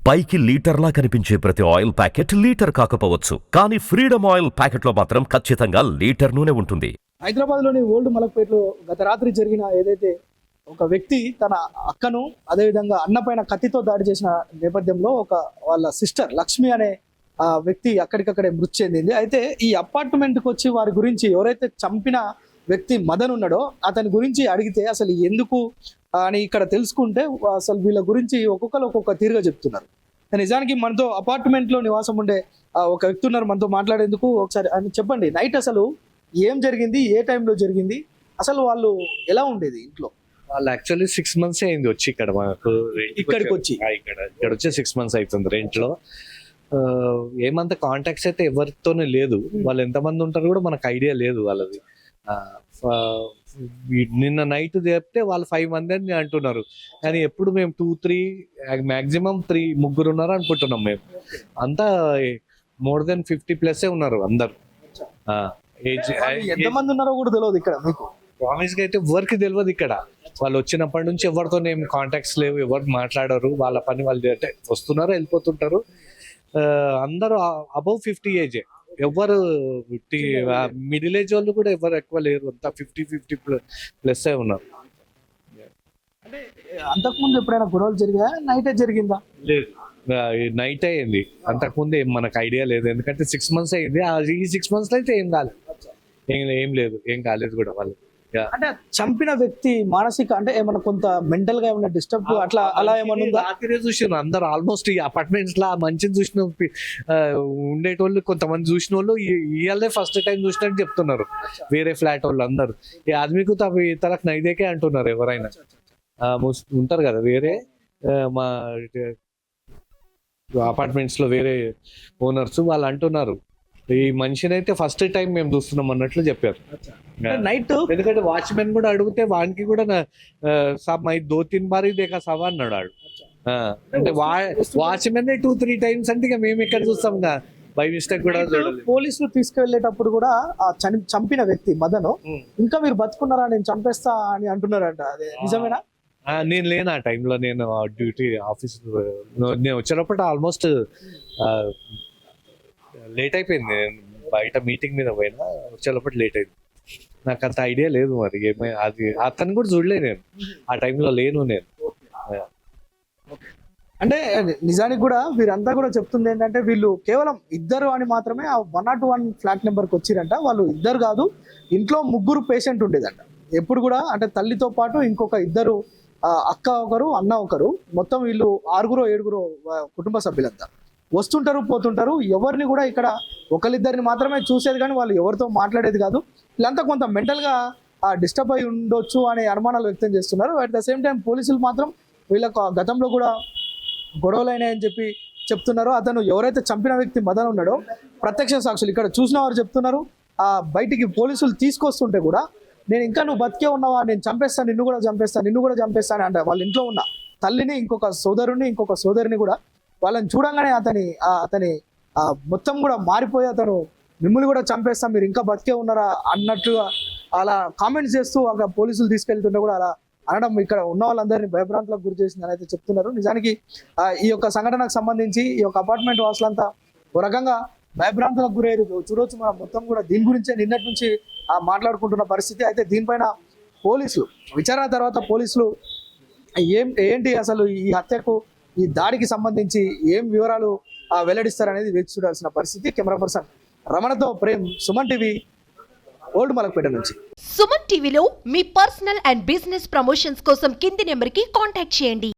పైకి లీటర్లా కనిపించే ప్రతి ఆయిల్ ప్యాకెట్ లీటర్ కాకపోవచ్చు, కానీ ఫ్రీడమ్ ఆయిల్ ప్యాకెట్లో మాత్రం ఖచ్చితంగా లీటర్ నూనె ఉంటుంది. హైదరాబాద్లోని ఓల్డ్ మలక్పేటలో గత రాత్రి జరిగిన ఏదైతే ఒక వ్యక్తి తన అక్కను అదేవిధంగా అన్న పైన కత్తితో దాడి చేసిన నేపథ్యంలో వాళ్ళ సిస్టర్ లక్ష్మి అనే వ్యక్తి అక్కడికక్కడే మృతి చెందింది. అయితే ఈ అపార్ట్మెంట్కి వచ్చి వారి గురించి ఎవరైతే చంపిన వ్యక్తి మదన్ ఉన్నాడో అతని గురించి అడిగితే అసలు ఎందుకు అని ఇక్కడ తెలుసుకుంటే అసలు వీళ్ళ గురించి ఒక్కొక్కరు ఒక్కొక్క తీరుగా చెప్తున్నారు. నిజానికి మనతో అపార్ట్మెంట్లో నివాసం ఉండే ఒక వ్యక్తి ఉన్నారు మనతో మాట్లాడేందుకు. ఒకసారి అని చెప్పండి, నైట్ అసలు ఏం జరిగింది, ఏ టైంలో జరిగింది, అసలు వాళ్ళు ఎలా ఉండేది ఇంట్లో? వాళ్ళు యాక్చువల్లీ 6 months అయింది వచ్చి ఇక్కడ మాకు ఇక్కడికి వచ్చి ఇక్కడ వచ్చి 6 months అవుతుంది రెంట్ లో. ఏమంత కాంటాక్ట్స్ అయితే ఎవరితోనే లేదు. వాళ్ళు ఎంతమంది ఉంటారు కూడా మనకు ఐడియా లేదు వాళ్ళది. నిన్న నైట్ చెప్తే వాళ్ళు 5 మంది అని అంటున్నారు, కానీ ఎప్పుడు మేము 2-3 మాక్సిమం 3 ముగ్గురు ఉన్నారు అనుకుంటున్నాం. మేము అంతా మోర్ దెన్ 50+ ఉన్నారు అందరు. ఎంతమంది ఉన్నారో కూడా తెలియదు ఇక్కడ మీకు. ప్రామిస్ గా అయితే ఎవరికి తెలియదు ఇక్కడ. వాళ్ళు వచ్చినప్పటి నుంచి ఎవరితో ఏం కాంటాక్ట్స్ లేవు, ఎవరు మాట్లాడరు. వాళ్ళ పని వాళ్ళు అంటే వస్తున్నారు వెళ్ళిపోతుంటారు. అందరూ అబౌవ్ 50 ఏజ్. ఎవరు మిడిల్ ఏజ్ వాళ్ళు కూడా ఎవరు ఎక్కువ లేరు. అంతా 50+ ఉన్నారు. అంటే అంతకుముందు ఎప్పుడైనా గొడవలు జరిగా? నైటే జరిగిందా? లేదు, నైట్ అయింది. అంతకుముందు ఏం మనకు ఐడియా లేదు, ఎందుకంటే 6 months అయింది. ఈ 6 months లో అయితే ఏం కాలేదు, ఏం లేదు, ఏం కాలేదు కూడా వాళ్ళు. అంటే చంపిన వ్యక్తి మానసిక అంటే ఏమన్నా కొంత మెంటల్ గా ఏమన్నా డిస్టర్బ్ అలా ఏమన్నా ఉందా? రాత్రి చూసిన అందరు ఆల్మోస్ట్ ఈ అపార్ట్మెంట్స్ లా మంచిగా చూసిన ఉండేటోళ్ళు కొంతమంది చూసిన వాళ్ళు ఇవాళే ఫస్ట్ టైం చూసినట్టు చెప్తున్నారు. వేరే ఫ్లాట్ వాళ్ళు అందరు ఈ ఆద్మీకు తలకు నైదేకే అంటున్నారు. ఎవరైనా ఉంటారు కదా వేరే మా అపార్ట్మెంట్స్ లో వేరే ఓనర్స్ వాళ్ళు అంటున్నారు, ఈ మనిషిని అయితే ఫస్ట్ టైం మేము చూస్తున్నాం అన్నట్లు చెప్పారు నైట్. ఎందుకంటే వాచ్మెన్ కూడా అడిగితే వానికి కూడా మై 2-3 బారీ దేకా సవా అన్నాడు వాడు. అంటే వాచ్మెన్ 2-3 times అంటే ఇక మేము ఎక్కడ చూస్తాం బై మిస్టేక్ కూడా. పోలీసులు తీసుకెళ్లేటప్పుడు కూడా ఆ చంపిన వ్యక్తి మదను ఇంకా మీరు బతుకున్నారా, నేను చంపేస్తా అని అంటున్నారంట, అదే నిజమేనా? నేను లేను ఆ టైంలో. నేను డ్యూటీ ఆఫీస్ నేను వచ్చేటప్పుడు ఆల్మోస్ట్ లేట్ అయిపోయింది. నేను బయట మీటింగ్ మీద పోయినా, వచ్చేటప్పుడు లేట్ అయింది. నాకు అంత ఐడియా లేదు మరి అది. అతను కూడా చూడలే, నేను ఆ టైంలో లేను నేను. అంటే నిజానికి కూడా వీరంతా కూడా చెప్తుంది ఏంటంటే వీళ్ళు కేవలం ఇద్దరు అని మాత్రమే ఆ 101 ఫ్లాట్ నెంబర్కి వచ్చిరంట. వాళ్ళు ఇద్దరు కాదు, ఇంట్లో 3 పేషెంట్ ఉండేదంట ఎప్పుడు కూడా. అంటే తల్లితో పాటు ఇంకొక 2 అక్క ఒకరు, అన్న ఒకరు, మొత్తం వీళ్ళు 6-7 కుటుంబ సభ్యులంతా వస్తుంటారు పోతుంటారు. ఎవరిని కూడా ఇక్కడ ఒకరిద్దరిని మాత్రమే చూసేది, కానీ వాళ్ళు ఎవరితో మాట్లాడేది కాదు. వీళ్ళంతా కొంత మెంటల్గా డిస్టర్బ్ అయి ఉండొచ్చు అనే అనుమానాలు వ్యక్తం చేస్తున్నారు. అట్ ద సేమ్ టైం పోలీసులు మాత్రం వీళ్ళకు గతంలో కూడా గొడవలు అయినాయని చెప్పి చెప్తున్నారు. అతను ఎవరైతే చంపిన వ్యక్తి మదన్ ఉన్నాడో ప్రత్యక్ష సాక్షులు ఇక్కడ చూసిన వారు చెప్తున్నారు, బయటికి పోలీసులు తీసుకొస్తుంటే కూడా నేను ఇంకా నువ్వు బతికే ఉన్నావా, నేను చంపేస్తాను, నిన్ను కూడా చంపేస్తాను అంటే వాళ్ళ ఇంట్లో ఉన్న తల్లిని, ఇంకొక సోదరిని కూడా వాళ్ళని చూడంగానే అతని మొత్తం కూడా మారిపోయి అతను మిమ్మల్ని కూడా చంపేస్తాం, మీరు ఇంకా బతికే ఉన్నారా అన్నట్టుగా అలా కామెంట్స్ చేస్తూ అక్కడ పోలీసులు తీసుకెళ్తుంటే కూడా అలా అనడం ఇక్కడ ఉన్న వాళ్ళందరినీ భయభ్రాంతులకు గురి చేసిందని అయితే చెప్తున్నారు. నిజానికి ఈ యొక్క సంఘటనకు సంబంధించి ఈ యొక్క అపార్ట్మెంట్ వాసులంతా ఒక రకంగా భయభ్రాంతులకు గురయ్యారు. చూడవచ్చు మనం మొత్తం కూడా దీని గురించే నిన్నటి నుంచి మాట్లాడుకుంటున్న పరిస్థితి. అయితే దీనిపైన పోలీసులు విచారణ తర్వాత పోలీసులు ఏంటి అసలు ఈ హత్యకు, ఈ దాడికి సంబంధించి ఏం వివరాలు వెల్లడిస్తారనేది వేచి చూడాల్సిన పరిస్థితి. కెమెరా పర్సన్ రమణతో ప్రేమ్, సుమన్ టీవీ, ఓల్డ్ మలక్పేట నుంచి. సుమన్ టీవీలో మీ పర్సనల్ అండ్ బిజినెస్ ప్రమోషన్స్ కోసం కింది నెంబర్కి కాంటాక్ట్ చేయండి.